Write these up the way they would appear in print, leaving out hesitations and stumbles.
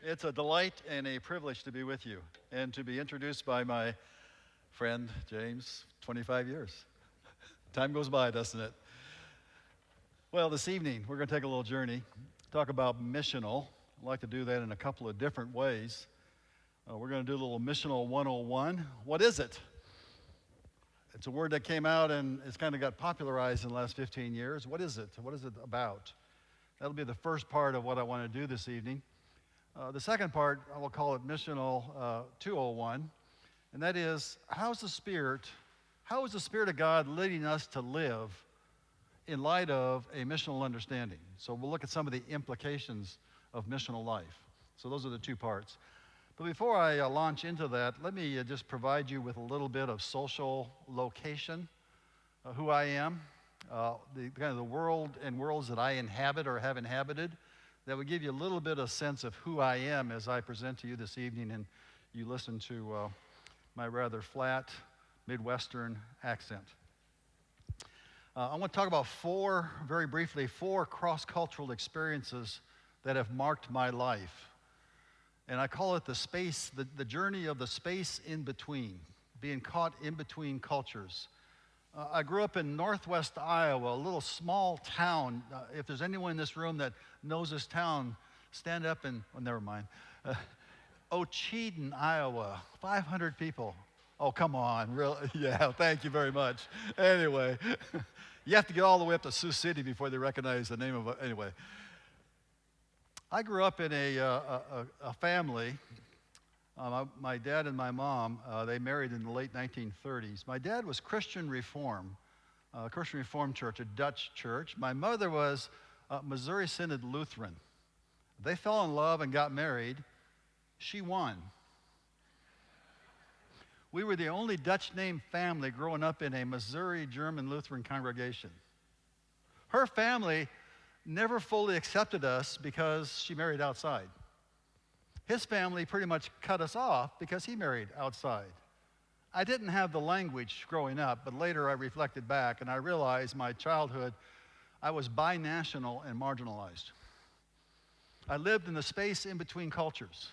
It's a delight and a privilege to be with you and to be introduced by my friend, James, 25 years. Time goes by, doesn't it? Well, this evening, we're going to take a little journey, talk about missional. I'd like to do that in a couple of different ways. We're going to do a little missional 101. What is it? It's a word that came out and it's kind of got popularized in the last 15 years. What is it? What is it about? That'll be the first part of what I want to do this evening. The second part, I will call it missional 201, and that is, how is the Spirit of God leading us to live in light of a missional understanding? So we'll look at some of the implications of missional life. So those are the two parts. But before I launch into that, let me just provide you with a little bit of social location, who I am, the kind of the world and worlds that I inhabit or have inhabited. That would give you a little bit of sense of who I am as I present to you this evening and you listen to my rather flat Midwestern accent. I want to talk about very briefly, four cross-cultural experiences that have marked my life. And I call it the journey of the space in between, being caught in between cultures. I grew up in northwest Iowa, a little small town. If there's anyone in this room that knows this town, stand up and, never mind. Ocheyedan, Iowa, 500 people. Oh, come on, really? Yeah, thank you very much. Anyway, you have to get all the way up to Sioux City before they recognize the name of it. Anyway, I grew up in a family. My dad and my mom, they married in the late 1930s. My dad was Christian Reformed Church, a Dutch church. My mother was Missouri Synod Lutheran. They fell in love and got married. She won. We were the only Dutch-named family growing up in a Missouri German Lutheran congregation. Her family never fully accepted us because she married outside. His family pretty much cut us off because he married outside. I didn't have the language growing up, but later I reflected back and I realized my childhood, I was binational and marginalized. I lived in the space in between cultures.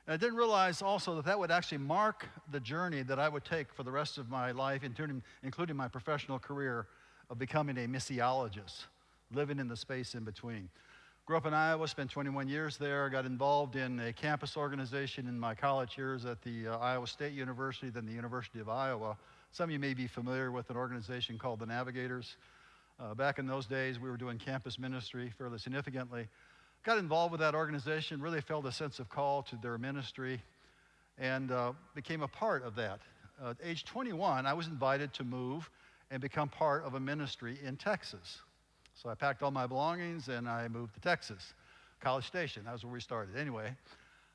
And I didn't realize also that would actually mark the journey that I would take for the rest of my life, including my professional career of becoming a missiologist, living in the space in between. Grew up in Iowa, spent 21 years there, got involved in a campus organization in my college years at the Iowa State University, then the University of Iowa. Some of you may be familiar with an organization called the Navigators. Back in those days, we were doing campus ministry fairly significantly. Got involved with that organization, really felt a sense of call to their ministry, and became a part of that. At age 21, I was invited to move and become part of a ministry in Texas. So I packed all my belongings and I moved to Texas, College Station. That was where we started. Anyway,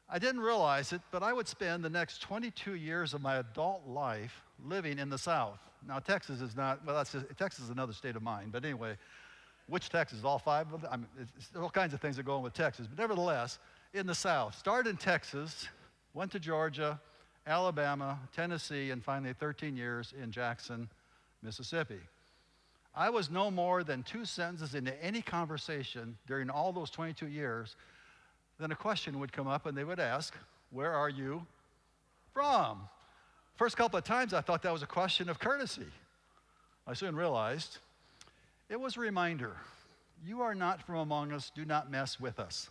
I didn't realize it, but I would spend the next 22 years of my adult life living in the South. Now, Texas is not, well, Texas is another state of mind, but anyway, which Texas? All five of them? I mean, it's all kinds of things that go on with Texas, but nevertheless, in the South. Started in Texas, went to Georgia, Alabama, Tennessee, and finally 13 years in Jackson, Mississippi. I was no more than 2 sentences into any conversation during all those 22 years, then a question would come up and they would ask, where are you from? First couple of times I thought that was a question of courtesy. I soon realized it was a reminder, you are not from among us, do not mess with us.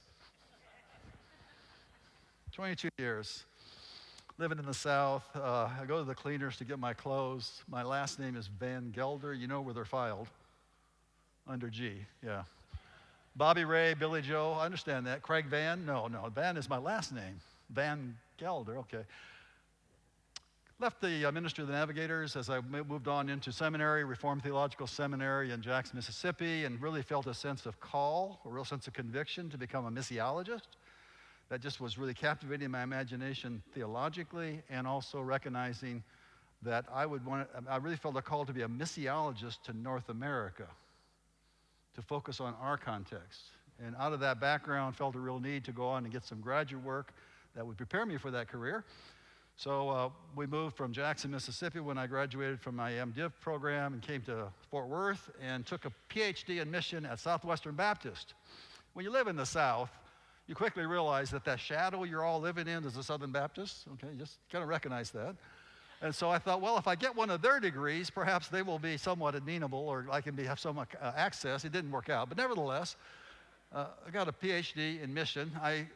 22 years, living in the South. I go to the cleaners to get my clothes. My last name is Van Gelder. You know where they're filed. Under G, yeah. Bobby Ray, Billy Joe, I understand that. Craig Van? No, Van is my last name. Van Gelder, okay. Left the ministry of the Navigators as I moved on into seminary, Reformed Theological Seminary in Jackson, Mississippi, and really felt a sense of call, a real sense of conviction to become a missiologist. That just was really captivating my imagination theologically, and also recognizing that I really felt a call to be a missiologist to North America, to focus on our context. And out of that background, felt a real need to go on and get some graduate work that would prepare me for that career. So we moved from Jackson, Mississippi when I graduated from my MDiv program and came to Fort Worth and took a PhD in mission at Southwestern Baptist. When you live in the South, you quickly realize that that shadow you're all living in is a Southern Baptist. Okay, just kind of recognize that. And so I thought, well, if I get one of their degrees, perhaps they will be somewhat amenable, or I can have some access. It didn't work out, but nevertheless, I got a PhD in mission. I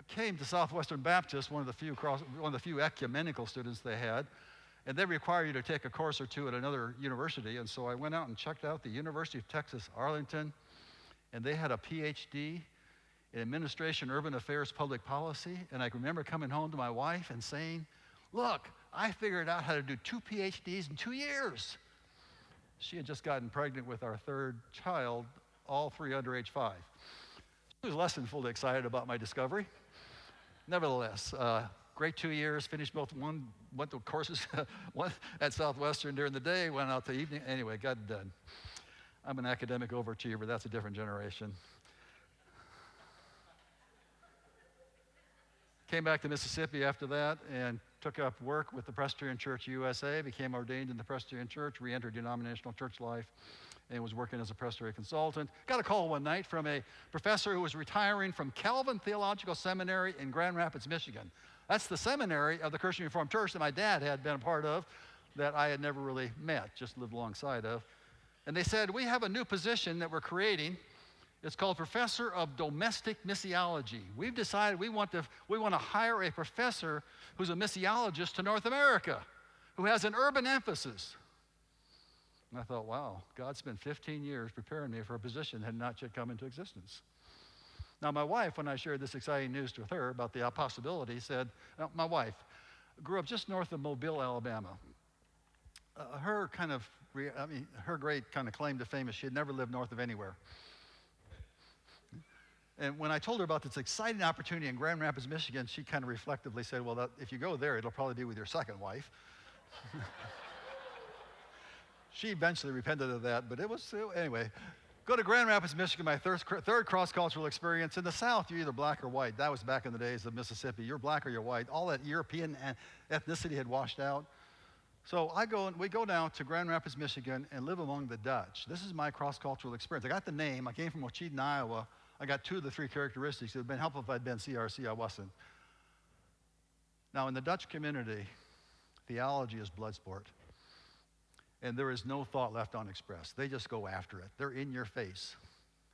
came to Southwestern Baptist, one of the few ecumenical students they had, and they require you to take a course or two at another university. And so I went out and checked out the University of Texas, Arlington, and they had a PhD in administration, urban affairs, public policy. And I remember coming home to my wife and saying, look, I figured out how to do 2 PhDs in 2 years. She had just gotten pregnant with our third child, all 3 under age 5. She was less than fully excited about my discovery. Nevertheless, great 2 years, finished both, went to courses, one at Southwestern during the day, went out the evening. Anyway, got it done. I'm an academic overachiever. That's a different generation. Came back to Mississippi after that and took up work with the Presbyterian Church USA, became ordained in the Presbyterian Church, re-entered denominational church life, and was working as a Presbyterian consultant. Got a call one night from a professor who was retiring from Calvin Theological Seminary in Grand Rapids, Michigan. That's the seminary of the Christian Reformed Church that my dad had been a part of, that I had never really met, just lived alongside of. And they said, we have a new position that we're creating. It's called Professor of Domestic Missiology. We've decided we want to hire a professor who's a missiologist to North America, who has an urban emphasis. And I thought, wow, God spent 15 years preparing me for a position that had not yet come into existence. Now, my wife, when I shared this exciting news with her about the possibility, said, my wife grew up just north of Mobile, Alabama. Her great kind of claim to fame is she had never lived north of anywhere. And when I told her about this exciting opportunity in Grand Rapids, Michigan, she kind of reflectively said, well, if you go there, it'll probably be with your second wife. She eventually repented of that, but anyway. Go to Grand Rapids, Michigan, my third cross-cultural experience. In the South, you're either black or white. That was back in the days of Mississippi. You're black or you're white. All that European ethnicity had washed out. So we go down to Grand Rapids, Michigan, and live among the Dutch. This is my cross-cultural experience. I got the name. I came from Waukegan, Iowa. I got 2 of the 3 characteristics. It would have been helpful if I'd been CRC. I wasn't. Now, in the Dutch community, theology is blood sport. And there is no thought left unexpressed. They just go after it. They're in your face.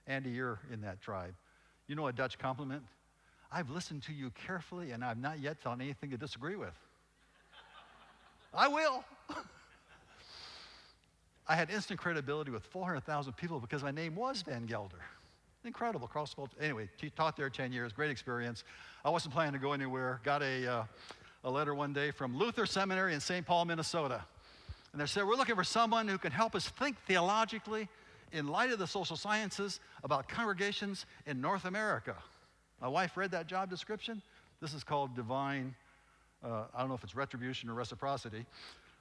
Andy, you're in that tribe. You know a Dutch compliment? I've listened to you carefully, and I've not yet found anything to disagree with. I will. I had instant credibility with 400,000 people because my name was Van Gelder. Incredible cross-culture. Anyway, taught there 10 years, great experience. I wasn't planning to go anywhere. Got a letter one day from Luther Seminary in St. Paul, Minnesota. And they said, we're looking for someone who can help us think theologically in light of the social sciences about congregations in North America. My wife read that job description. This is called divine, I don't know if it's retribution or reciprocity,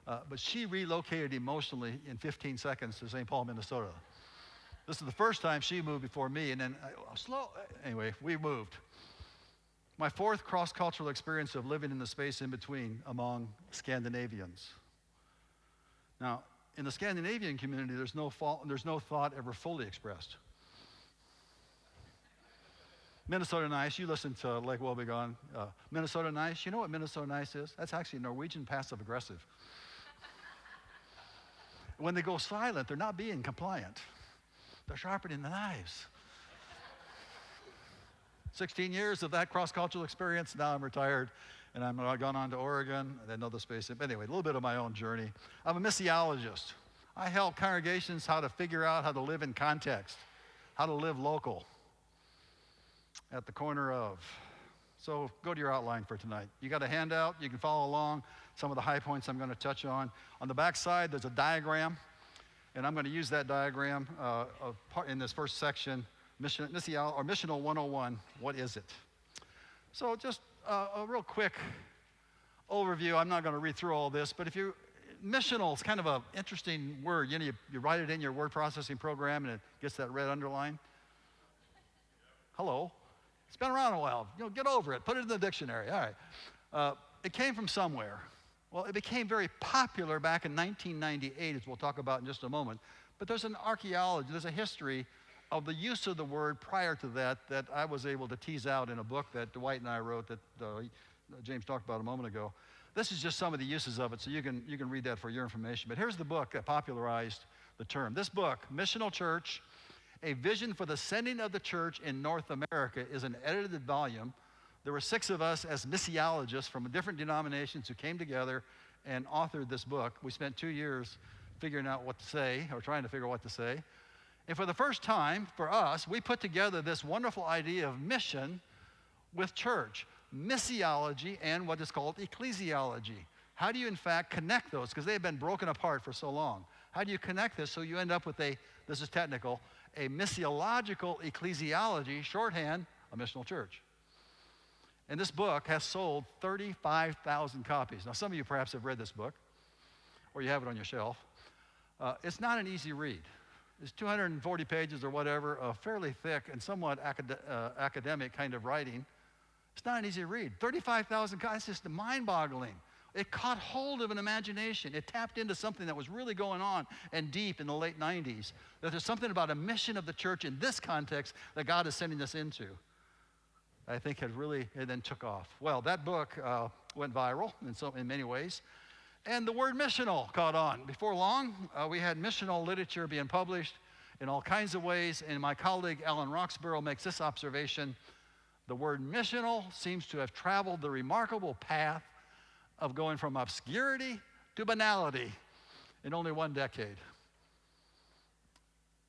but she relocated emotionally in 15 seconds to St. Paul, Minnesota. This is the first time she moved before me, and then anyway, we moved. My 4th cross-cultural experience of living in the space in between among Scandinavians. Now, in the Scandinavian community, there's no thought ever fully expressed. Minnesota Nice, you listen to Lake Wobegon. Minnesota Nice, you know what Minnesota Nice is? That's actually Norwegian passive-aggressive. When they go silent, they're not being compliant. They're sharpening the knives. 16 years of that cross-cultural experience, now I'm retired. And I've gone on to Oregon, and another space. But anyway, a little bit of my own journey. I'm a missiologist. I help congregations how to figure out how to live in context, how to live local, at the corner of. So go to your outline for tonight. You got a handout. You can follow along. Some of the high points I'm going to touch on. On the back side, there's a diagram, and I'm going to use that diagram in this first section, Missional 101. What is it? So just a real quick overview. I'm not going to read through all this, but missional is kind of an interesting word. You know, you write it in your word processing program, and it gets that red underline. Hello. It's been around a while. Get over it. Put it in the dictionary. All right. It came from somewhere. Well, it became very popular back in 1998, as we'll talk about in just a moment. But there's an archaeology, there's a history of the use of the word prior to that I was able to tease out in a book that Dwight and I wrote that James talked about a moment ago. This is just some of the uses of it, so you can read that for your information. But here's the book that popularized the term. This book, Missional Church, A Vision for the Sending of the Church in North America, is an edited volume. There were 6 of us as missiologists from different denominations who came together and authored this book. We spent 2 years figuring out what to say, or trying to figure out what to say. And for the first time, for us, we put together this wonderful idea of mission with church, missiology, and what is called ecclesiology. How do you, in fact, connect those? Because they've been broken apart for so long. How do you connect this so you end up with this is technical, a missiological ecclesiology, shorthand, a missional church? And this book has sold 35,000 copies. Now, some of you perhaps have read this book, or you have it on your shelf. It's not an easy read. It's 240 pages or whatever, of fairly thick and somewhat academic kind of writing. It's not an easy read. 35,000 copies, it's just mind-boggling. It caught hold of an imagination. It tapped into something that was really going on and deep in the late 90s, that there's something about a mission of the church in this context that God is sending us into. I think it then took off. Well, that book went viral in many ways. And the word missional caught on. Before long, we had missional literature being published in all kinds of ways. And my colleague, Alan Roxborough, makes this observation. The word missional seems to have traveled the remarkable path of going from obscurity to banality in only 1 decade.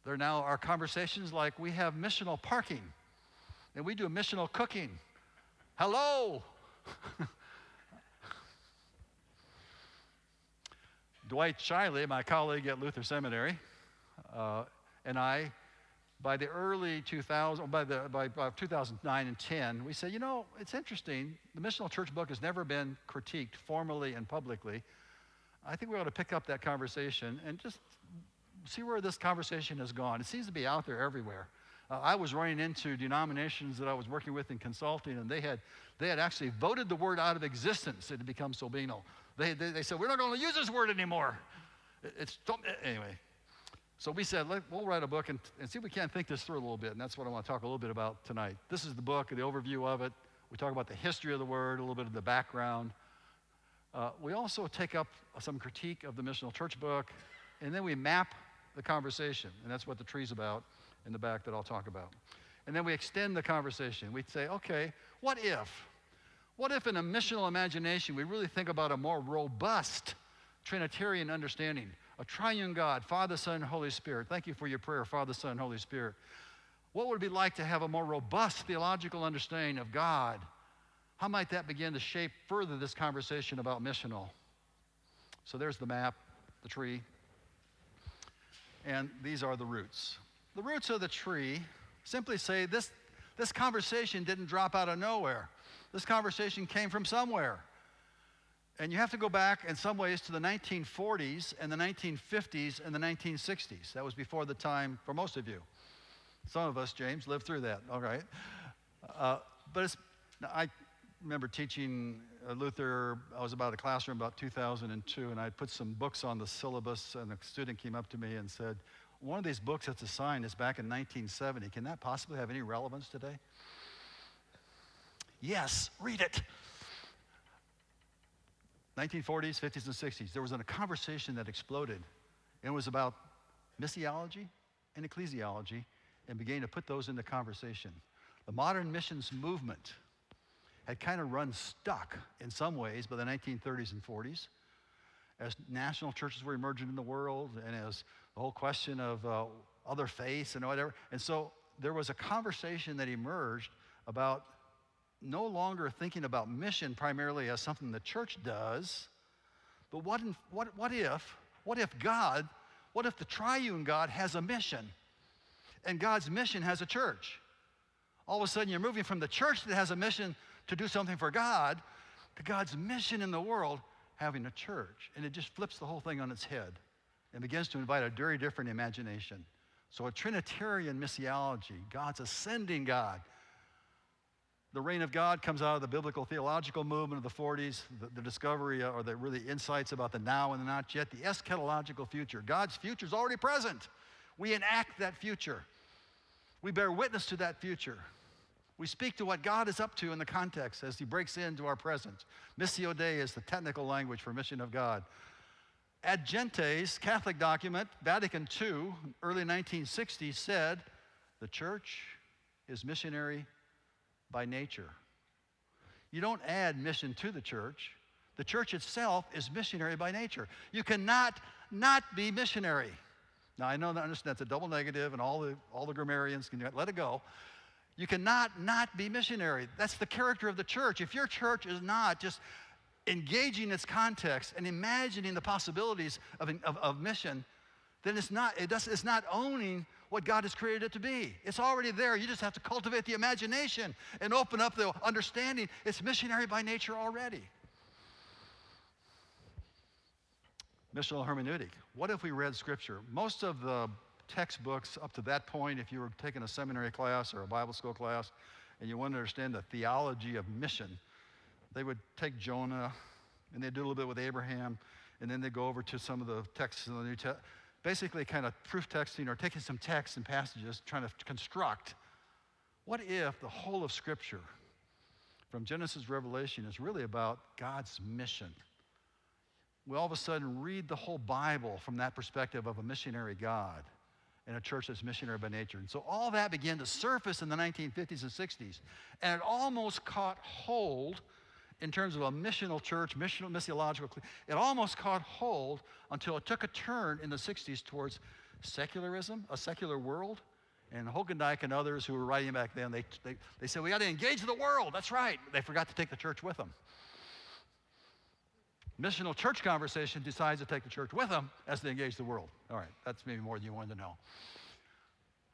There now are conversations like we have missional parking, and we do missional cooking. Hello! Dwight Shiley, my colleague at Luther Seminary, and I, by the early 2000, by 2009 and 10, we said, it's interesting. The Missional Church book has never been critiqued formally and publicly. I think we ought to pick up that conversation and just see where this conversation has gone. It seems to be out there everywhere. I was running into denominations that I was working with in consulting, and they had actually voted the word out of existence. It had become so banal. They said, we're not going to use this word anymore. Anyway. So we said, we'll write a book and see if we can't think this through a little bit, and that's what I want to talk a little bit about tonight. This is the book, the overview of it. We talk about the history of the word, a little bit of the background. We also take up some critique of the Missional Church book, and then we map the conversation, and that's what the tree's about in the back that I'll talk about. And then we extend the conversation. We say, okay, what if? What if in a missional imagination we really think about a more robust Trinitarian understanding? A triune God, Father, Son, Holy Spirit. Thank you for your prayer, Father, Son, Holy Spirit. What would it be like to have a more robust theological understanding of God? How might that begin to shape further this conversation about missional? So there's the map, the tree, and these are the roots. The roots of the tree simply say this conversation didn't drop out of nowhere. This conversation came from somewhere. And you have to go back in some ways to the 1940s and the 1950s and the 1960s. That was before the time for most of you. Some of us, James, lived through that, all right? I remember teaching Luther. I was about a classroom about 2002, and I put some books on the syllabus, and a student came up to me and said, one of these books that's assigned is back in 1970. Can that possibly have any relevance today? Yes, read it. 1940s, 50s, and 60s, there was a conversation that exploded. And it was about missiology and ecclesiology, and began to put those into conversation. The modern missions movement had kind of run stuck in some ways by the 1930s and 40s, as national churches were emerging in the world, and as the whole question of other faiths and whatever. And so there was a conversation that emerged about no longer thinking about mission primarily as something the church does, but what if the triune God has a mission, and God's mission has a church? All of a sudden you're moving from the church that has a mission to do something for God, to God's mission in the world having a church. And it just flips the whole thing on its head and begins to invite a very different imagination. So a Trinitarian missiology, God's ascending God. The reign of God comes out of the biblical theological movement of the 40s, the discovery or the really insights about the now and the not yet, the eschatological future. God's future is already present. We enact that future. We bear witness to that future. We speak to what God is up to in the context as he breaks into our present. Missio Dei is the technical language for mission of God. Ad Gentes, Catholic document, Vatican II, early 1960s, said the church is missionary by nature. You don't add mission to the church. The church itself is missionary by nature. You cannot not be missionary. Now, I know that, understand that's a double negative, and all the grammarians can let it go. You cannot not be missionary. That's the character of the church. If your church is not just engaging its context and imagining the possibilities of mission, then it's not owning what God has created it to be. It's already there. You just have to cultivate the imagination and open up the understanding. It's missionary by nature already. Missional hermeneutic. What if we read Scripture? Most of the textbooks up to that point, if you were taking a seminary class or a Bible school class and you wanted to understand the theology of mission, they would take Jonah and they'd do a little bit with Abraham, and then they'd go over to some of the texts in the New Testament, basically kind of proof texting or taking some texts and passages, trying to construct. What if the whole of Scripture, from Genesis to Revelation, is really about God's mission? We all of a sudden read the whole Bible from that perspective of a missionary God and a church that's missionary by nature. And so all that began to surface in the 1950s and 60s. And it almost caught hold in terms of a missional church, missiological. It almost caught hold until it took a turn in the 60s towards secularism, a secular world. And Hogendijk and others who were writing back then, they said, we got to engage the world. That's right. They forgot to take the church with them. Missional church conversation decides to take the church with them as they engage the world. All right, that's maybe more than you wanted to know.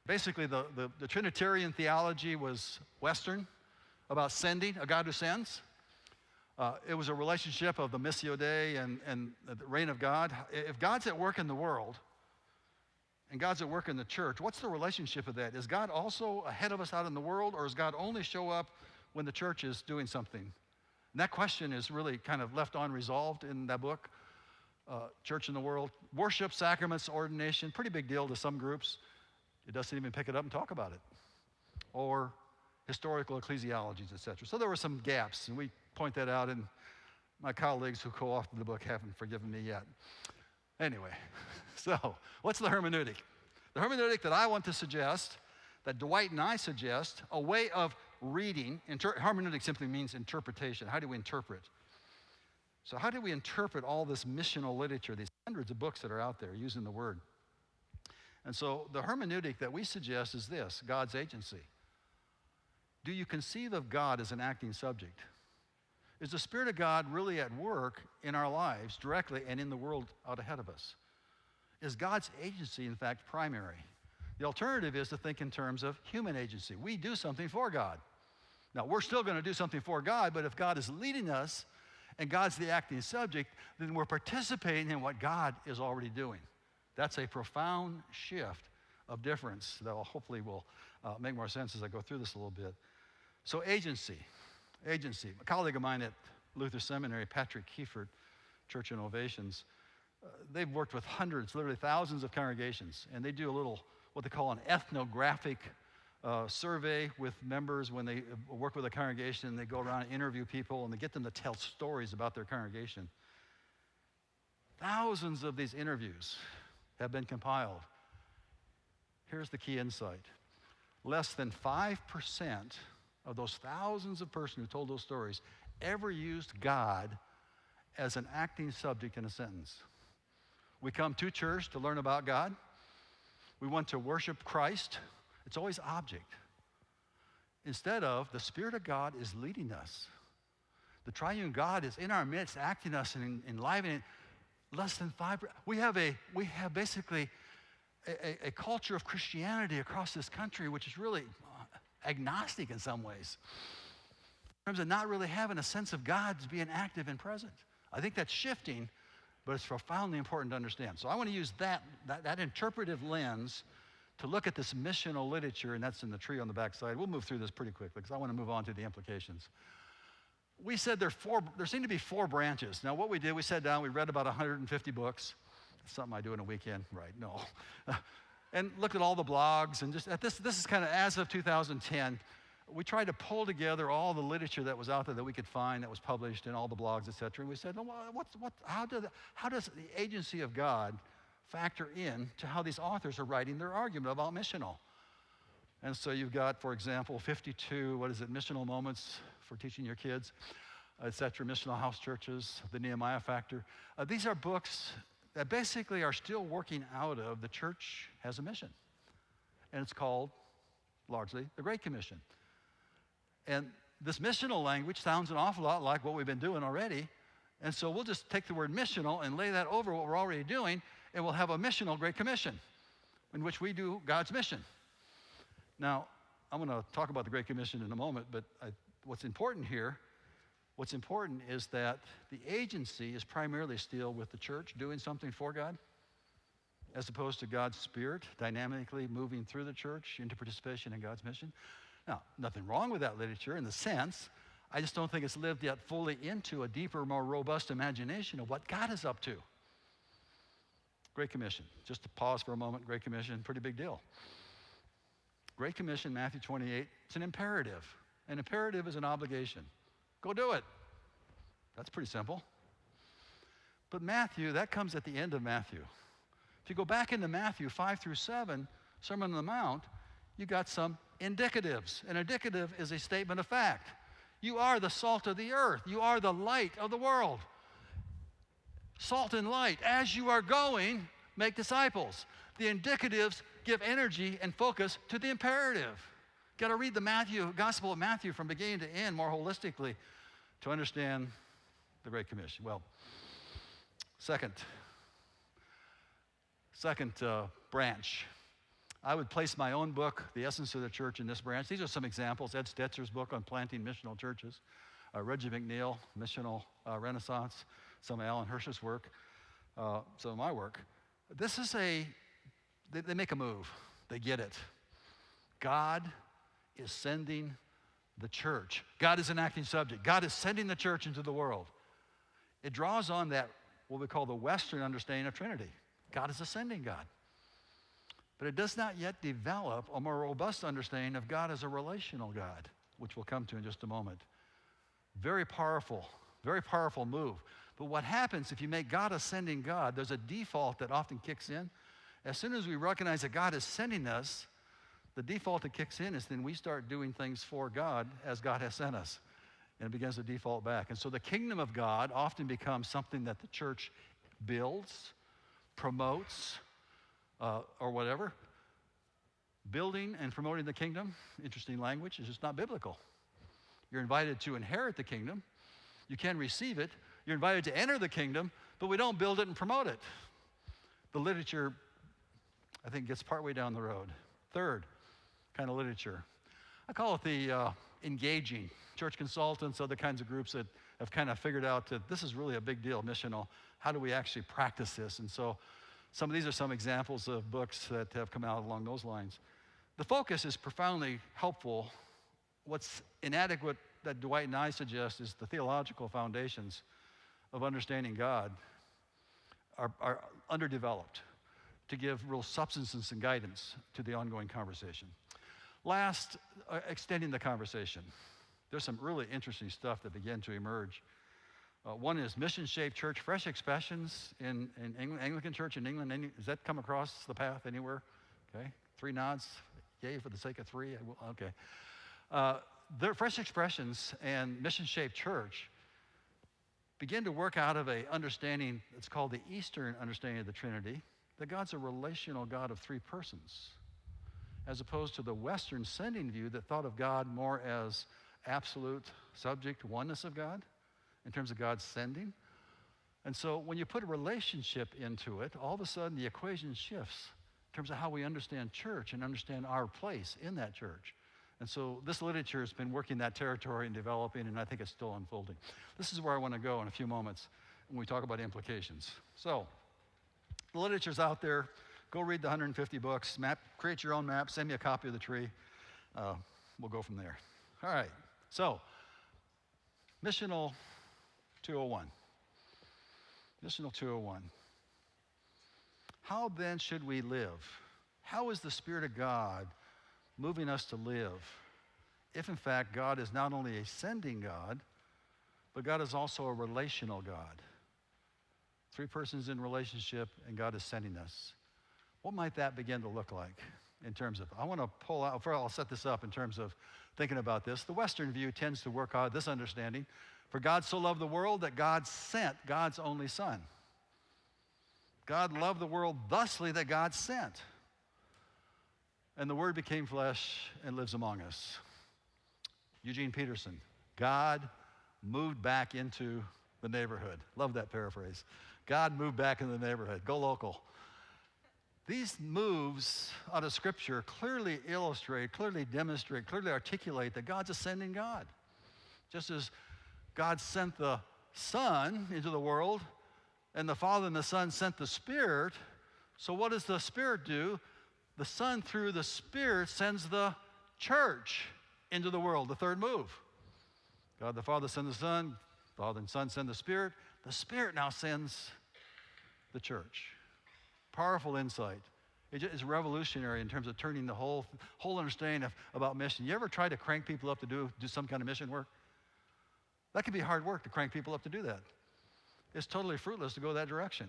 Basically, the Trinitarian theology was Western, about sending, a God who sends. It was a relationship of the Missio Dei and the reign of God. If God's at work in the world and God's at work in the church, what's the relationship of that? Is God also ahead of us out in the world, or does God only show up when the church is doing something? And that question is really kind of left unresolved in that book, Church in the World. Worship, sacraments, ordination, pretty big deal to some groups. It doesn't even pick it up and talk about it. Or historical ecclesiologies, etc. So there were some gaps, and we point that out, and my colleagues who co-authored the book haven't forgiven me yet. Anyway, so what's the hermeneutic? The hermeneutic that I want to suggest, that Dwight and I suggest, a way of reading. Hermeneutic simply means interpretation. How do we interpret? So how do we interpret all this missional literature, these hundreds of books that are out there using the word? And so the hermeneutic that we suggest is this: God's agency. Do you conceive of God as an acting subject? Is the Spirit of God really at work in our lives directly and in the world out ahead of us? Is God's agency, in fact, primary? The alternative is to think in terms of human agency. We do something for God. Now, we're still going to do something for God, but if God is leading us and God's the acting subject, then we're participating in what God is already doing. That's a profound shift of difference that hopefully will make more sense as I go through this a little bit. So agency. A colleague of mine at Luther Seminary, Patrick Kiefert, Church Innovations, they've worked with hundreds, literally thousands of congregations, and they do a little, what they call an ethnographic survey with members when they work with a congregation, and they go around and interview people, and they get them to tell stories about their congregation. Thousands of these interviews have been compiled. Here's the key insight. Less than 5% of those thousands of persons who told those stories ever used God as an acting subject in a sentence. We come to church to learn about God. We want to worship Christ. It's always object. Instead of, the Spirit of God is leading us. The triune God is in our midst, acting us and enlivening. Less than 5%. We have basically a culture of Christianity across this country which is really agnostic in some ways, in terms of not really having a sense of God's being active and present. I think that's shifting, but it's profoundly important to understand. So I want to use that interpretive lens to look at this missional literature, and that's in the tree on the backside. We'll move through this pretty quickly because I want to move on to the implications. We said there seem to be 4 branches. Now what we did, we sat down, we read about 150 books. That's something I do in a weekend, right? No. and looked at all the blogs, and just this is kind of as of 2010. We tried to pull together all the literature that was out there that we could find that was published in all the blogs, et cetera. And we said, well, how does the agency of God factor in to how these authors are writing their argument about missional? And so you've got, for example, 52, missional moments for teaching your kids, et cetera, missional house churches, the Nehemiah Factor. These are books that basically are still working out of the church has a mission. And it's called, largely, the Great Commission. And this missional language sounds an awful lot like what we've been doing already. And so we'll just take the word missional and lay that over what we're already doing, and we'll have a missional Great Commission in which we do God's mission. Now, I'm going to talk about the Great Commission in a moment, but what's important is that the agency is primarily still with the church doing something for God, as opposed to God's Spirit dynamically moving through the church into participation in God's mission. Now, nothing wrong with that literature in the sense, I just don't think it's lived yet fully into a deeper, more robust imagination of what God is up to. Great Commission. Just to pause for a moment, Great Commission, pretty big deal. Great Commission, Matthew 28, it's an imperative. An imperative is an obligation. Go do it. That's pretty simple. But Matthew, that comes at the end of Matthew. If you go back into Matthew 5 through 7, Sermon on the Mount, you got some indicatives. An indicative is a statement of fact. You are the salt of the earth. You are the light of the world. Salt and light. As you are going, make disciples. The indicatives give energy and focus to the imperative. Got to read the Gospel of Matthew from beginning to end more holistically to understand the Great Commission. Well, second branch. I would place my own book, The Essence of the Church, in this branch. These are some examples. Ed Stetzer's book on planting missional churches, Reggie McNeil, Missional Renaissance, some of Alan Hirsch's work, some of my work. This is they make a move. They get it. God is sending the church. God is an acting subject. God is sending the church into the world. It draws on that, what we call the Western understanding of Trinity. God is a sending God. But it does not yet develop a more robust understanding of God as a relational God, which we'll come to in just a moment. Very powerful move. But what happens if you make God a sending God, there's a default that often kicks in. As soon as we recognize that God is sending us, the default that kicks in is then we start doing things for God as God has sent us. And it begins to default back. And so the kingdom of God often becomes something that the church builds, promotes, or whatever. Building and promoting the kingdom, interesting language, is just not biblical. You're invited to inherit the kingdom. You can receive it. You're invited to enter the kingdom, but we don't build it and promote it. The literature, I think, gets partway down the road. Third kind of literature. I call it the engaging. Church consultants, other kinds of groups that have kind of figured out that this is really a big deal, missional. How do we actually practice this? And so some of these are some examples of books that have come out along those lines. The focus is profoundly helpful. What's inadequate that Dwight and I suggest is the theological foundations of understanding God are underdeveloped to give real substance and guidance to the ongoing conversation. Last, extending the conversation. There's some really interesting stuff that began to emerge. One is mission-shaped church, fresh expressions in Anglican Church in England. Does that come across the path anywhere? Okay, 3 nods. Yay, for the sake of 3. Okay. The fresh expressions and mission-shaped church begin to work out of a understanding that's called the Eastern understanding of the Trinity, that God's a relational God of 3 persons, as opposed to the Western sending view that thought of God more as absolute subject oneness of God in terms of God's sending. And so when you put a relationship into it, all of a sudden the equation shifts in terms of how we understand church and understand our place in that church. And so this literature has been working that territory and developing, and I think it's still unfolding. This is where I want to go in a few moments when we talk about implications. So the literature's out there. Go read the 150 books, create your own map, send me a copy of the tree. We'll go from there. All right, so Missional 201. Missional 201. How then should we live? How is the Spirit of God moving us to live if, in fact, God is not only a sending God, but God is also a relational God? Three persons in relationship, and God is sending us. What might that begin to look like in terms of, I want to pull out, first I'll set this up in terms of thinking about this. The Western view tends to work out this understanding. For God so loved the world that God sent God's only Son. God loved the world thusly that God sent. And the Word became flesh and lives among us. Eugene Peterson, God moved back into the neighborhood. Love that paraphrase. God moved back into the neighborhood. Go local. These moves out of Scripture clearly illustrate, clearly demonstrate, clearly articulate that God's a sending God. Just as God sent the Son into the world, and the Father and the Son sent the Spirit, so what does the Spirit do? The Son, through the Spirit, sends the church into the world, the third move. God the Father sends the Son, Father and Son send the Spirit. The Spirit now sends the church. Powerful insight. It's revolutionary in terms of turning the whole understanding about mission. You ever try to crank people up to do some kind of mission work? That can be hard work to crank people up to do that. It's totally fruitless to go that direction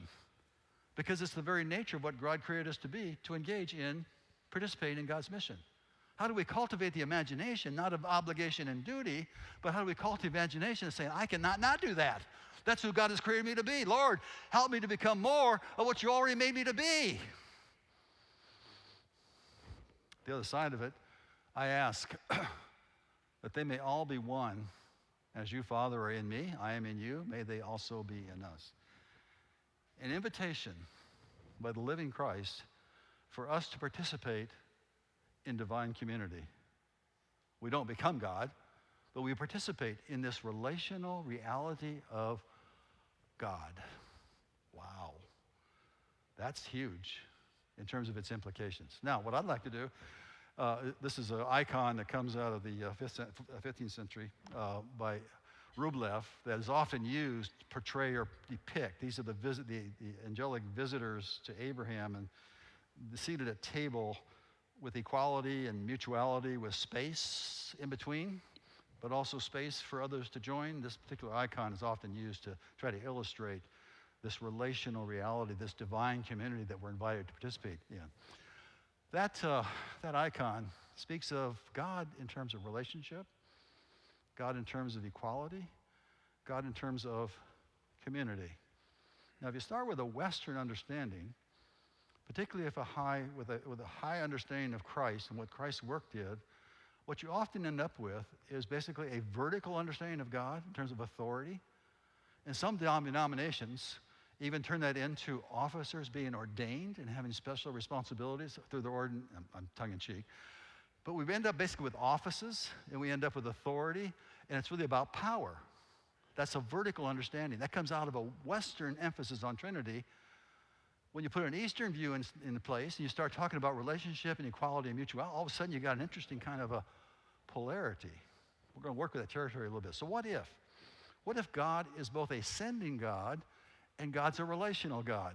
because it's the very nature of what God created us to be, to engage in participating in God's mission. How do we cultivate the imagination, not of obligation and duty, but how do we cultivate imagination of saying, I cannot not do that. That's who God has created me to be. Lord, help me to become more of what you already made me to be. The other side of it, I ask that they may all be one. As you, Father, are in me, I am in you, may they also be in us. An invitation by the living Christ for us to participate in divine community. We don't become God, but we participate in this relational reality of God. Wow. That's huge in terms of its implications. Now, what I'd like to do, this is an icon that comes out of the 15th century by Rublev that is often used to portray or depict. These are the angelic visitors to Abraham and seated at table with equality and mutuality, with space in between, but also space for others to join. This particular icon is often used to try to illustrate this relational reality, this divine community that we're invited to participate in. That icon speaks of God in terms of relationship, God in terms of equality, God in terms of community. Now, if you start with a Western understanding, particularly if with a high understanding of Christ and what Christ's work did, what you often end up with is basically a vertical understanding of God in terms of authority. And some denominations even turn that into officers being ordained and having special responsibilities through the order. I'm tongue-in-cheek. But we end up basically with offices, and we end up with authority, and it's really about power. That's a vertical understanding. That comes out of a Western emphasis on Trinity. When you put an Eastern view in place and you start talking about relationship and equality and mutuality, all of a sudden you got an interesting kind of a polarity. We're going to work with that territory a little bit. So what if? What if God is both a sending God and God's a relational God?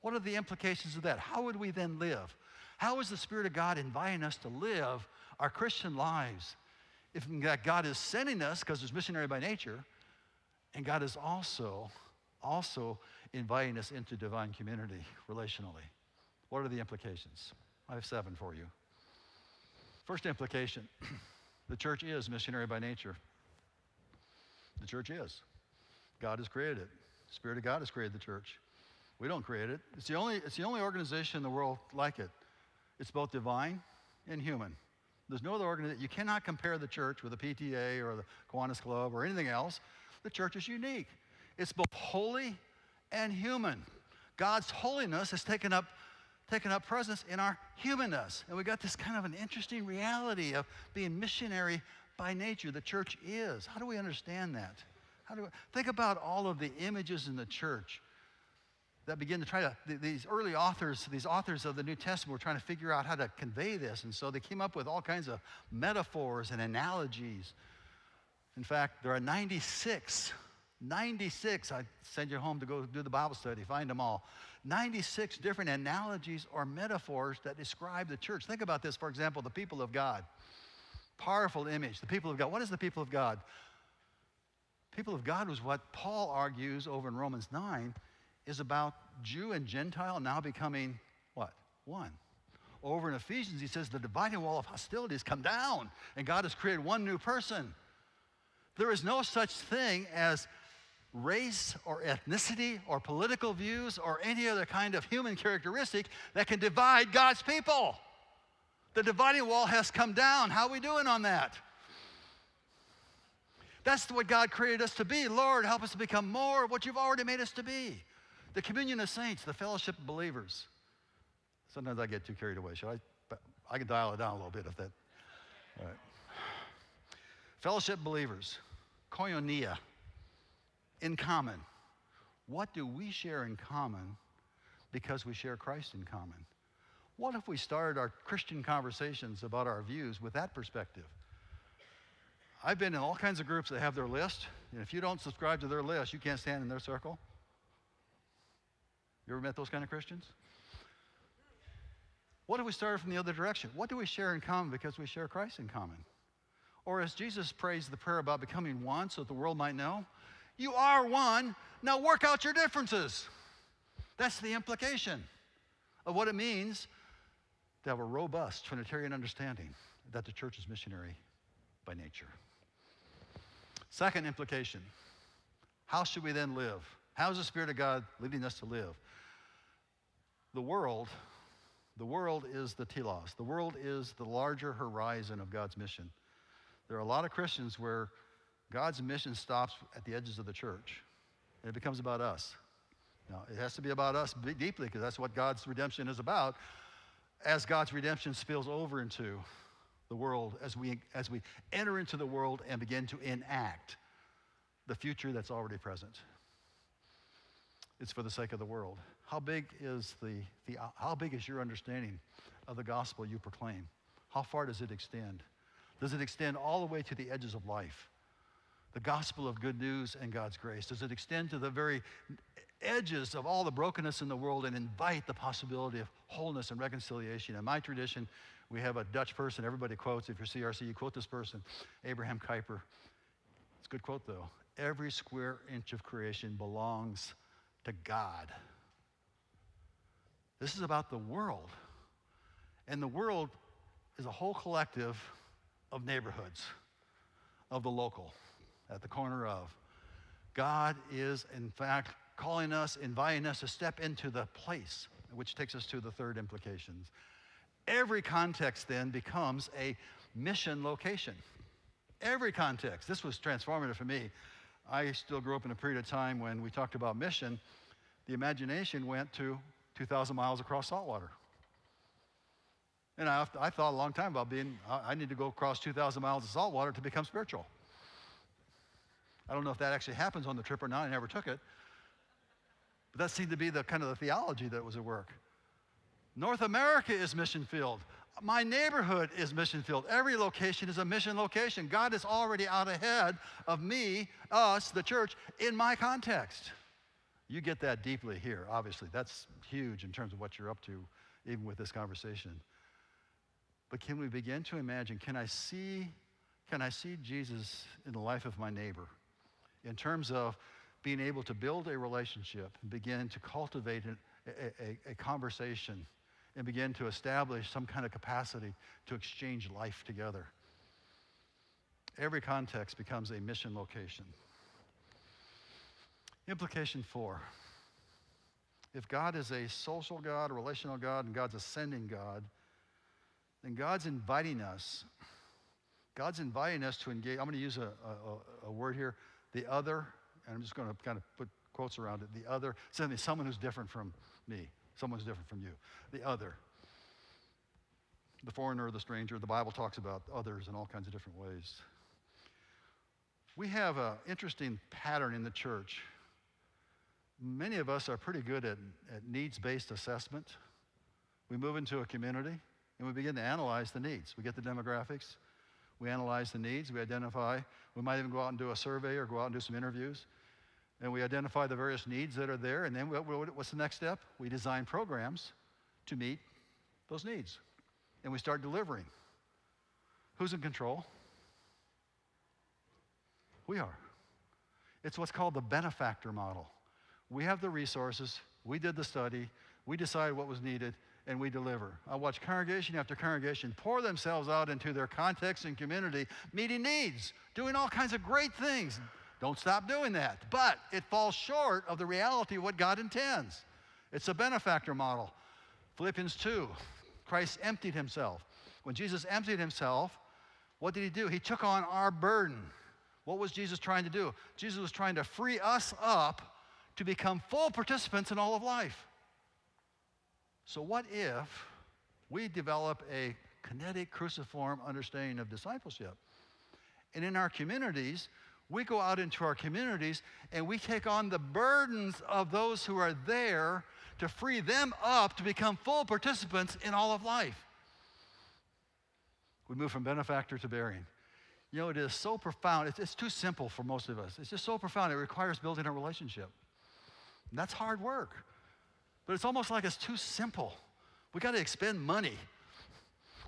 What are the implications of that? How would we then live? How is the Spirit of God inviting us to live our Christian lives? If in fact God is sending us because it's missionary by nature, and God is also inviting us into divine community relationally. What are the implications? I have 7 for you. First implication, the church is missionary by nature. The church is. God has created it. The Spirit of God has created the church. We don't create it. It's the only organization in the world like it. It's both divine and human. There's no other organization. You cannot compare the church with the PTA or the Kiwanis Club or anything else. The church is unique. It's both holy and human. God's holiness has taken up presence in our humanness. And we got this kind of an interesting reality of being missionary by nature. The church is. How do we understand that? Think about all of the images in the church that begin to try to, these early authors, these authors of the New Testament were trying to figure out how to convey this. And so they came up with all kinds of metaphors and analogies. In fact, there are 96 96, I send you home to go do the Bible study, find them all. 96 different analogies or metaphors that describe the church. Think about this, for example, the people of God. Powerful image, the people of God. What is the people of God? People of God was what Paul argues over in Romans 9 is about Jew and Gentile now becoming what? One. Over in Ephesians, he says the dividing wall of hostility has come down and God has created one new person. There is no such thing as race or ethnicity or political views or any other kind of human characteristic that can divide God's people. The dividing wall has come down. How are we doing on that? That's what God created us to be. Lord, help us to become more of what you've already made us to be. The communion of saints, the fellowship of believers. Sometimes I get too carried away. I can dial it down a little bit if that. All right. Fellowship believers, koinonia, in common. What do we share in common because we share Christ in common? What if we started our Christian conversations about our views with that perspective? I've been in all kinds of groups that have their list, and if you don't subscribe to their list, you can't stand in their circle. You ever met those kind of Christians? What if we started from the other direction? What do we share in common because we share Christ in common? Or as Jesus prays the prayer about becoming one so that the world might know, you are one, now work out your differences. That's the implication of what it means to have a robust Trinitarian understanding that the church is missionary by nature. Second implication, how should we then live? How is the Spirit of God leading us to live? The world is the telos. The world is the larger horizon of God's mission. There are a lot of Christians where God's mission stops at the edges of the church, and it becomes about us. Now, it has to be about us deeply, because that's what God's redemption is about, as God's redemption spills over into the world, as we enter into the world and begin to enact the future that's already present. It's for the sake of the world. How big is how big is your understanding of the gospel you proclaim? How far does it extend? Does it extend all the way to the edges of life? The gospel of good news and God's grace. Does it extend to the very edges of all the brokenness in the world and invite the possibility of wholeness and reconciliation? In my tradition, we have a Dutch person everybody quotes. If you're CRC, you quote this person, Abraham Kuyper. It's a good quote, though. Every square inch of creation belongs to God. This is about the world. And the world is a whole collective of neighborhoods, of the local, at the corner of. God is, in fact, calling us, inviting us to step into the place, which takes us to the third implications. Every context then becomes a mission location. Every context. This was transformative for me. I still grew up in a period of time when we talked about mission. The imagination went to 2,000 miles across saltwater. And I thought a long time about I need to go across 2,000 miles of saltwater to become spiritual. I don't know if that actually happens on the trip or not. I never took it. But that seemed to be the kind of the theology that was at work. North America is mission field. My neighborhood is mission field. Every location is a mission location. God is already out ahead of me, us, the church, in my context. You get that deeply here, obviously. That's huge in terms of what you're up to, even with this conversation. But can we begin to imagine, can I see Jesus in the life of my neighbor in terms of being able to build a relationship and begin to cultivate a conversation and begin to establish some kind of capacity to exchange life together? Every context becomes a mission location. Implication 4. If God is a social God, a relational God, and God's a sending God, then God's inviting us to engage. I'm going to use a word here, the other, and I'm just going to kind of put quotes around it. The other, someone who's different from me, someone who's different from you. The other. The foreigner, the stranger. The Bible talks about others in all kinds of different ways. We have an interesting pattern in the church. Many of us are pretty good at needs-based assessment. We move into a community and we begin to analyze the needs. We get the demographics, we analyze the needs, we identify. We might even go out and do a survey or go out and do some interviews. And we identify the various needs that are there, and then what's the next step? We design programs to meet those needs. And we start delivering. Who's in control? We are. It's what's called the benefactor model. We have the resources, we did the study, we decided what was needed, and we deliver. I watch congregation after congregation pour themselves out into their context and community, meeting needs, doing all kinds of great things. Don't stop doing that. But it falls short of the reality of what God intends. It's a benefactor model. Philippians 2, Christ emptied himself. When Jesus emptied himself, what did he do? He took on our burden. What was Jesus trying to do? Jesus was trying to free us up to become full participants in all of life. So what if we develop a kinetic, cruciform understanding of discipleship? And in our communities, we go out into our communities and we take on the burdens of those who are there to free them up to become full participants in all of life. We move from benefactor to bearing. You know, it is so profound. It's too simple for most of us. It's just so profound. It requires building a relationship. And that's hard work. But it's almost like it's too simple. We got to expend money.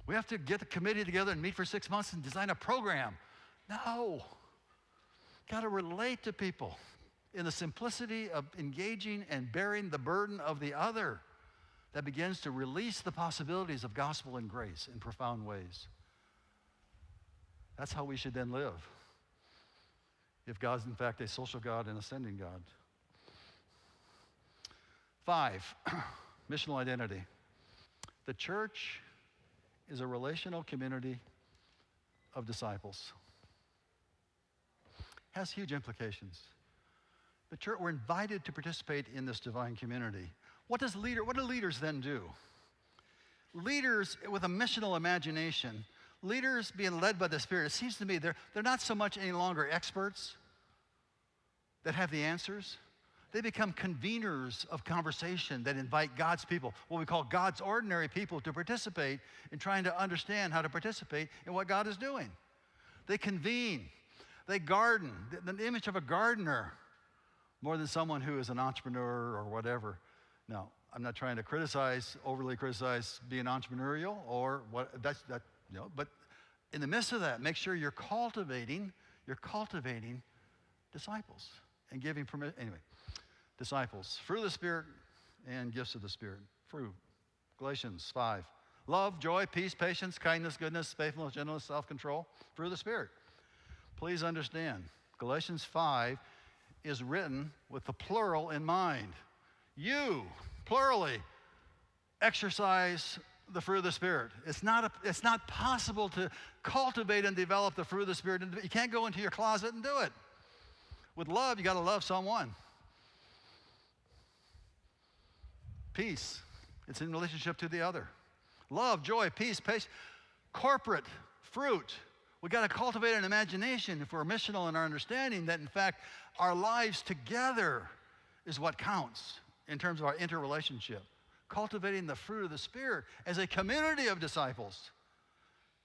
We have to get the committee together and meet for 6 months and design a program. No. Got to relate to people in the simplicity of engaging and bearing the burden of the other that begins to release the possibilities of gospel and grace in profound ways. That's how we should then live, if God's in fact a social God and ascending God. 5, missional identity. The church is a relational community of disciples. Has huge implications. The church, we're invited to participate in this divine community. What do leaders then do? Leaders with a missional imagination, leaders being led by the Spirit, it seems to me they're not so much any longer experts that have the answers. They become conveners of conversation that invite God's people, what we call God's ordinary people, to participate in trying to understand how to participate in what God is doing. They convene. They garden, the image of a gardener, more than someone who is an entrepreneur or whatever. Now, I'm not trying to overly criticize being entrepreneurial or what, but in the midst of that, make sure you're cultivating disciples and giving permission. Anyway, disciples, fruit of the Spirit and gifts of the Spirit. Fruit, Galatians 5. Love, joy, peace, patience, kindness, goodness, faithfulness, gentleness, self-control. Fruit of the Spirit. Please understand, Galatians 5 is written with the plural in mind. You, plurally, exercise the fruit of the Spirit. It's not possible to cultivate and develop the fruit of the Spirit. You can't go into your closet and do it. With love, you got to love someone. Peace, it's in relationship to the other. Love, joy, peace, patience, corporate fruit. We got to cultivate an imagination, if we're missional in our understanding, that in fact our lives together is what counts in terms of our interrelationship. Cultivating the fruit of the Spirit as a community of disciples.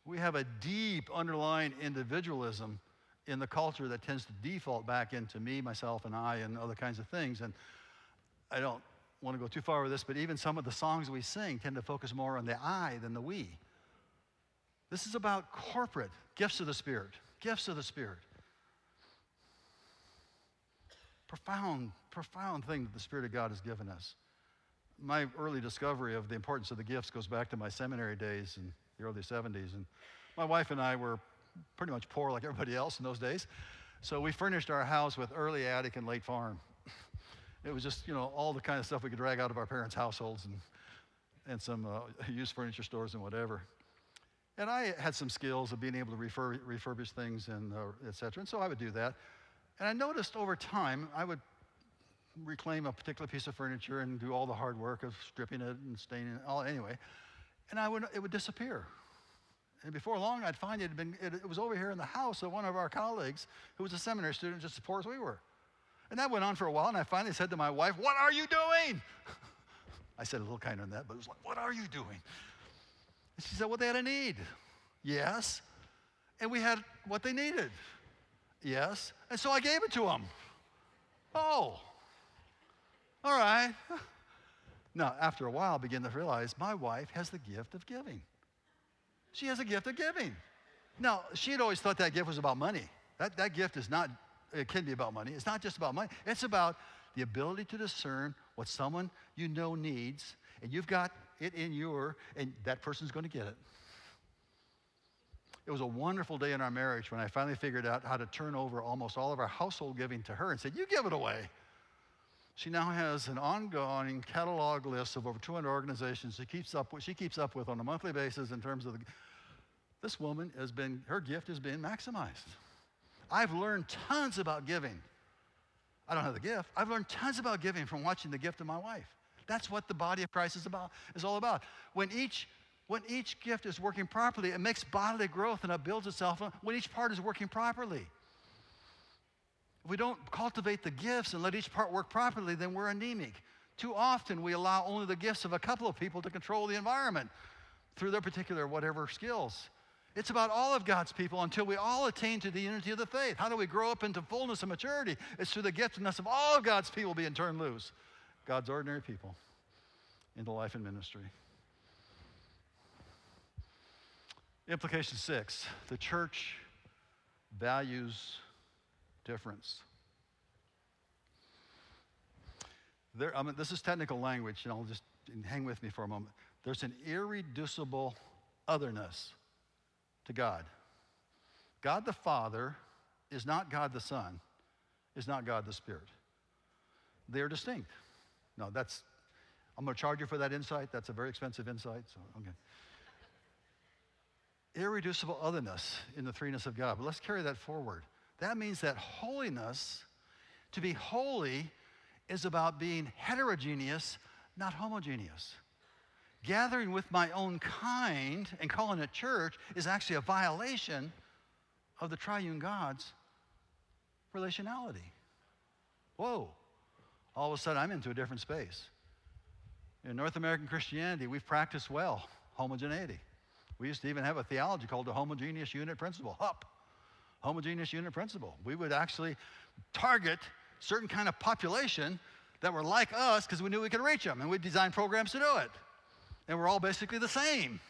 We have a deep underlying individualism in the culture that tends to default back into me, myself, and I, and other kinds of things. And I don't want to go too far with this, but even some of the songs we sing tend to focus more on the I than the we. This is about corporate gifts of the Spirit. Gifts of the Spirit. Profound thing that the Spirit of God has given us. My early discovery of the importance of the gifts goes back to my seminary days in the early 70s. And my wife and I were pretty much poor like everybody else in those days. So we furnished our house with early attic and late farm. It was just, all the kind of stuff we could drag out of our parents' households and some used furniture stores and whatever. And I had some skills of being able to refurbish things and et cetera. And so I would do that. And I noticed over time, I would reclaim a particular piece of furniture and do all the hard work of stripping it and staining it, anyway. And it would disappear. And before long, I'd find it was over here in the house of one of our colleagues who was a seminary student just as poor as we were. And that went on for a while, and I finally said to my wife, "What are you doing?" I said a little kinder than that, but it was like, "What are you doing?" And she said, "Well, they had a need." Yes. And we had what they needed. Yes. And so I gave it to them. Oh, all right. Now, after a while, I begin to realize my wife has the gift of giving. She has a gift of giving. Now, she had always thought that gift was about money. That gift is not, it can be about money. It's not just about money. It's about the ability to discern what someone you know needs, and you've got it in and that person's going to get it. It was a wonderful day in our marriage when I finally figured out how to turn over almost all of our household giving to her and said, you give it away. She now has an ongoing catalog list of over 200 organizations she keeps up with on a monthly basis in terms of this woman her gift has been maximized. I've learned tons about giving. I don't have the gift. I've learned tons about giving from watching the gift of my wife. That's what the body of Christ is all about. When each gift is working properly, it makes bodily growth and it builds itself up when each part is working properly. If we don't cultivate the gifts and let each part work properly, then we're anemic. Too often we allow only the gifts of a couple of people to control the environment through their particular whatever skills. It's about all of God's people until we all attain to the unity of the faith. How do we grow up into fullness and maturity? It's through the giftedness of all of God's people being turned loose. God's ordinary people into life and ministry. Implication 6, the church values difference. This is technical language, and I'll just hang with me for a moment. There's an irreducible otherness to God. God the Father is not God the Son, is not God the Spirit. They are distinct. No, I'm going to charge you for that insight. That's a very expensive insight. So, okay. Irreducible otherness in the threeness of God. But let's carry that forward. That means that holiness, to be holy, is about being heterogeneous, not homogeneous. Gathering with my own kind and calling it church is actually a violation of the triune God's relationality. Whoa. All of a sudden, I'm into a different space. In North American Christianity, we've practiced well homogeneity. We used to even have a theology called the homogeneous unit principle, HUP, homogeneous unit principle. We would actually target certain kind of population that were like us because we knew we could reach them, and we'd design programs to do it. And we're all basically the same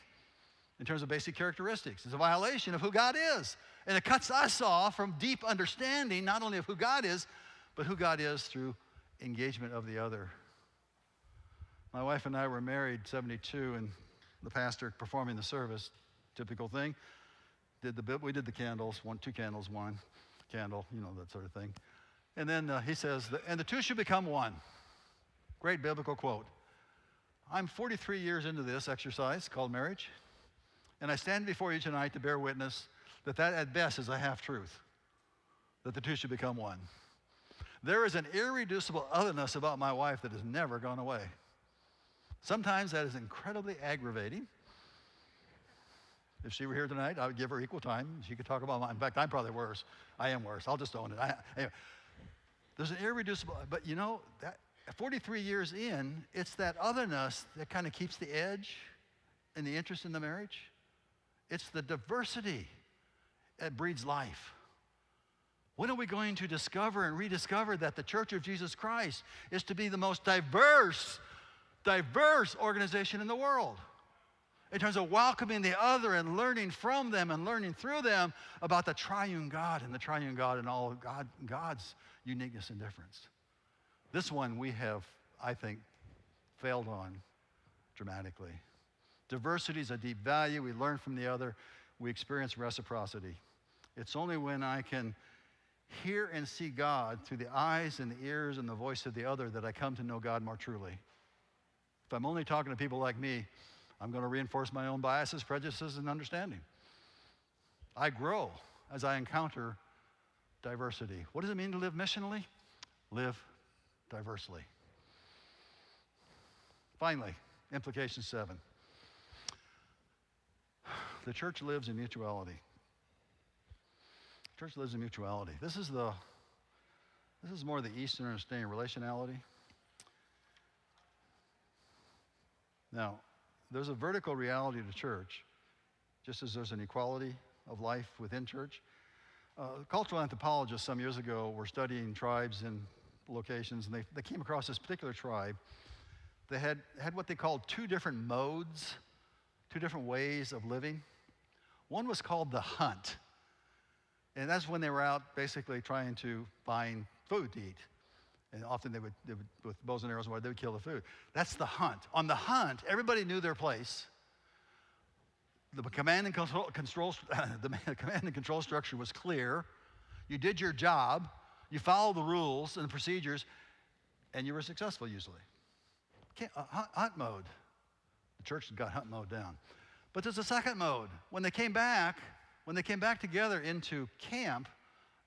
in terms of basic characteristics. It's a violation of who God is. And it cuts us off from deep understanding not only of who God is, but who God is through engagement of the other. My wife and I were married 72, and the pastor performing the service, typical thing, we did the candles, 2 candles, 1 candle, that sort of thing. And then he says, and the two should become one. Great biblical quote. I'm 43 years into this exercise called marriage, and I stand before you tonight to bear witness that at best is a half-truth, that the two should become one. There is an irreducible otherness about my wife that has never gone away. Sometimes that is incredibly aggravating. If she were here tonight, I would give her equal time. She could talk about mine. In fact, I'm probably worse. I am worse. I'll just own it. Anyway, there's an irreducible, but that 43 years in, it's that otherness that kind of keeps the edge and the interest in the marriage. It's the diversity that breeds life. When are we going to discover and rediscover that the Church of Jesus Christ is to be the most diverse organization in the world in terms of welcoming the other and learning from them and learning through them about the triune God and all of God's uniqueness and difference. This one we have, I think, failed on dramatically. Diversity is a deep value. We learn from the other. We experience reciprocity. It's only when I can hear and see God through the eyes and the ears and the voice of the other that I come to know God more truly. If I'm only talking to people like me, I'm going to reinforce my own biases, prejudices, and understanding. I grow as I encounter diversity. What does it mean to live missionally? Live diversely. Finally, implication 7. The church lives in mutuality. Church lives in mutuality. This is more the Eastern understanding of relationality. Now, there's a vertical reality to church, just as there's an equality of life within church. Cultural anthropologists some years ago were studying tribes in locations, and they came across this particular tribe. They had what they called two different modes, two different ways of living. One was called the hunt, and that's when they were out basically trying to find food to eat. And often they would with bows and arrows, they would kill the food. That's the hunt. On the hunt, everybody knew their place. The command and control structure was clear. You did your job. You followed the rules and the procedures, and you were successful usually. Hunt mode. The church got hunt mode down. But there's a second mode. When they came back together into camp,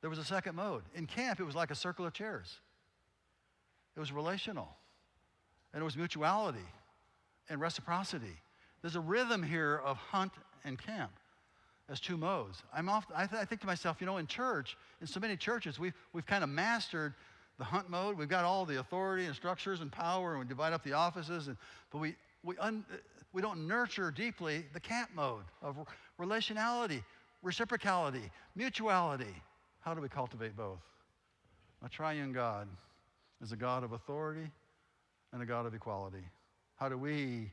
there was a second mode. In camp, it was like a circle of chairs. It was relational, and it was mutuality and reciprocity. There's a rhythm here of hunt and camp as two modes. I think to myself, in church, in so many churches, we've kind of mastered the hunt mode. We've got all the authority and structures and power, and we divide up the offices, but we don't nurture deeply the camp mode of relationality, reciprocality, mutuality. How do we cultivate both? A triune God is a God of authority and a God of equality. How do we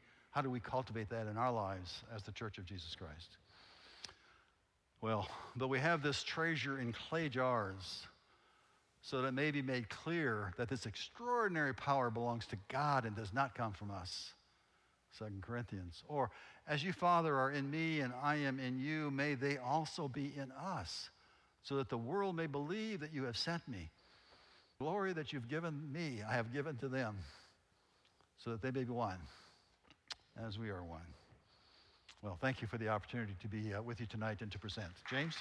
cultivate that in our lives as the Church of Jesus Christ? Well, but we have this treasure in clay jars so that it may be made clear that this extraordinary power belongs to God and does not come from us. 2 Corinthians. Or, as you, Father, are in me and I am in you, may they also be in us, so that the world may believe that you have sent me. Glory that you've given me, I have given to them, so that they may be one, as we are one. Well, thank you for the opportunity to be with you tonight and to present. James?